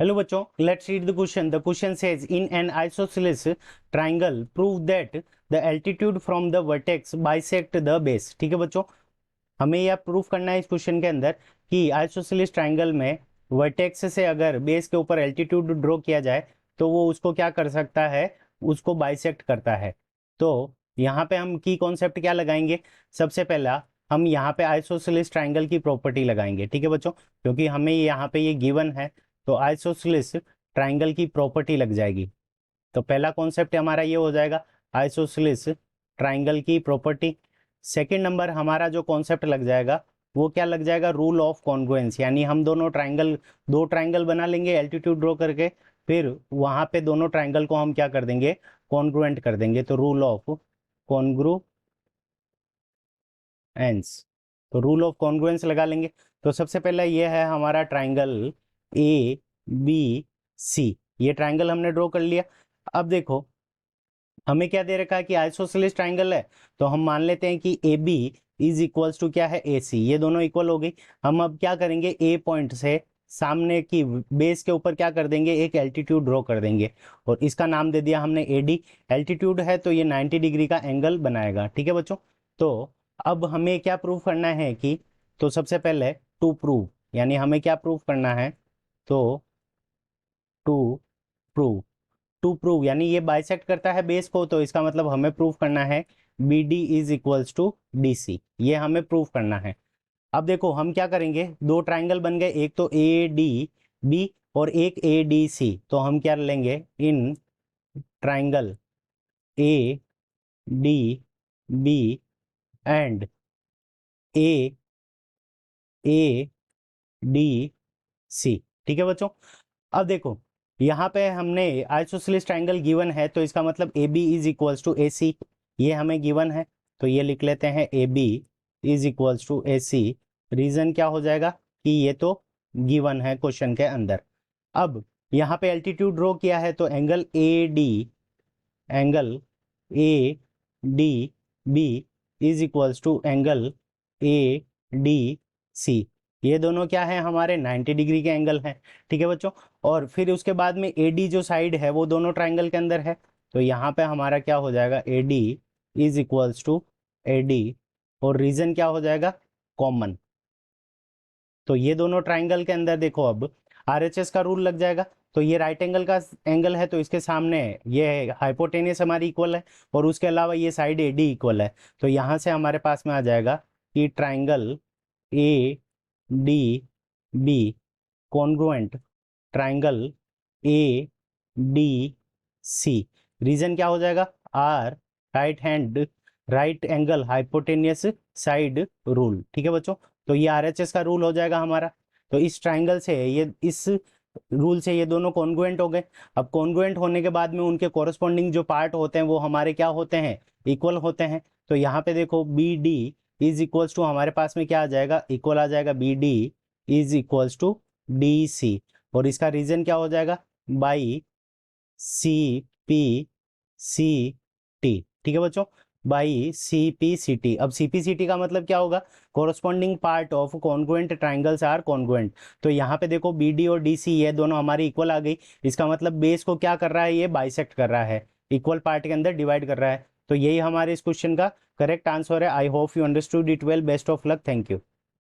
Hello बच्चों, let's read the question. The question says in an isosceles triangle prove that the altitude from the vertex bisect the base. ठीक है बच्चों, हमें यह proof करना है इस क्वेश्चन के अंदर कि आइसोसेलेस ट्राइंगल में वर्टेक्स से अगर बेस के ऊपर एल्टीट्यूड ड्रॉ किया जाए तो वो उसको क्या कर सकता है, उसको बाइसेक्ट करता है। तो यहाँ पे हम की कॉन्सेप्ट क्या लगाएंगे, सबसे पहला हम यहाँ पे आइसोसेलेस ट्राइंगल की प्रॉपर्टी लगाएंगे। ठीक है बच्चों, क्योंकि हमें यहाँ पे ये गिवन है तो आइसोसेलेस ट्राइंगल की प्रॉपर्टी लग जाएगी। तो पहला कॉन्सेप्ट हमारा ये हो जाएगा, आइसोसेलेस ट्राइंगल की प्रॉपर्टी। सेकंड नंबर हमारा जो कॉन्सेप्ट लग जाएगा वो क्या लग जाएगा, रूल ऑफ कॉन्ग्रुएंस। यानी हम दो ट्राइंगल बना लेंगे एल्टीट्यूड ड्रॉ करके, फिर वहां पे दोनों ट्राइंगल को हम क्या कर देंगे, कॉन्ग्रुएंट कर देंगे। तो रूल ऑफ कॉन्ग्रुएंस, तो रूल ऑफ कॉन्ग्रुएंस लगा लेंगे। तो सबसे पहला ये है हमारा ट्राइंगल ए बी सी, ये ट्राइंगल हमने ड्रॉ कर लिया। अब देखो हमें क्या दे रखा है कि आइसोसेलेस ट्राइंगल है, तो हम मान लेते हैं कि A B is equals to क्या है, ए सी। ये दोनों इक्वल हो गई। हम अब क्या करेंगे, ए पॉइंट से सामने की बेस के ऊपर क्या कर देंगे, एक एल्टीट्यूड ड्रॉ कर देंगे और इसका नाम दे दिया हमने ए डी। एल्टीट्यूड है तो ये 90 डिग्री का एंगल बनाएगा। ठीक है बच्चों, तो अब हमें क्या प्रूव करना है कि, तो सबसे पहले टू प्रूव, यानी हमें क्या प्रूव करना है, तो टू प्रूव, टू प्रूव यानी ये बाइसेक्ट करता है बेस को, तो इसका मतलब हमें प्रूव करना है B D is equals to D C, ये हमें प्रूव करना है। अब देखो हम क्या करेंगे, दो ट्राइंगल बन गए, एक तो ए डी बी और एक ए डी सी। तो हम क्या लेंगे, in triangle A D B and A A D C. ठीक है बच्चों, अब देखो यहाँ पे हमने आइसोसेलेस ट्राइंगल गिवन है तो इसका मतलब A B is equals to A C, ये हमें गिवन है। तो ये लिख लेते हैं A B is equals to A C. Reason क्या हो जाएगा कि ये तो गिवन है क्वेश्चन के अंदर। अब यहाँ पे एल्टीट्यूड ड्रॉ किया है तो angle A D B is equals to angle A D C. ये दोनों क्या है, हमारे 90 डिग्री के एंगल हैं। ठीक है बच्चों, और फिर उसके बाद में ए डी जो साइड है वो दोनों ट्राइंगल के अंदर है, तो यहाँ पे हमारा क्या हो जाएगा, A D is equals to A D, और रीजन क्या हो जाएगा, कॉमन। तो ये दोनों ट्राइंगल के अंदर देखो अब आरएचएस का रूल लग जाएगा। तो ये राइट एंगल का एंगल है तो इसके सामने ये हाइपोटेनियस हमारी इक्वल है और उसके अलावा ये साइड एडी इक्वल है। तो यहाँ से हमारे पास में आ जाएगा कि triangle A D B congruent triangle A D C. Reason क्या हो जाएगा, R right angle hypotenuse side rule. ठीक है बच्चों, तो ये आरएचएस का रूल हो जाएगा हमारा। तो इस ट्राइंगल से ये इस रूल से ये दोनों कॉन्ग्रुएंट हो गए। अब कॉन्ग्रुएंट होने के बाद में उनके कोरस्पॉन्डिंग जो पार्ट होते हैं वो हमारे क्या होते हैं, इक्वल होते हैं। तो यहाँ पे देखो B D is equals to हमारे पास में क्या आ जाएगा, इक्वल आ जाएगा B D is equals to D C, और इसका रीजन क्या हो जाएगा, by C P C T. ठीक है बच्चों, by C P C T. अब सी पी सी टी का मतलब क्या होगा, corresponding part of congruent triangles are congruent. तो यहाँ पे देखो बी डी और डी सी ये दोनों हमारी इक्वल आ गई। इसका मतलब बेस को क्या कर रहा है, ये बाइसेक्ट कर रहा है, इक्वल पार्ट के अंदर डिवाइड कर रहा है। तो यही हमारे इस क्वेश्चन का करेक्ट आंसर है। I hope you understood it well. Best of luck, thank you.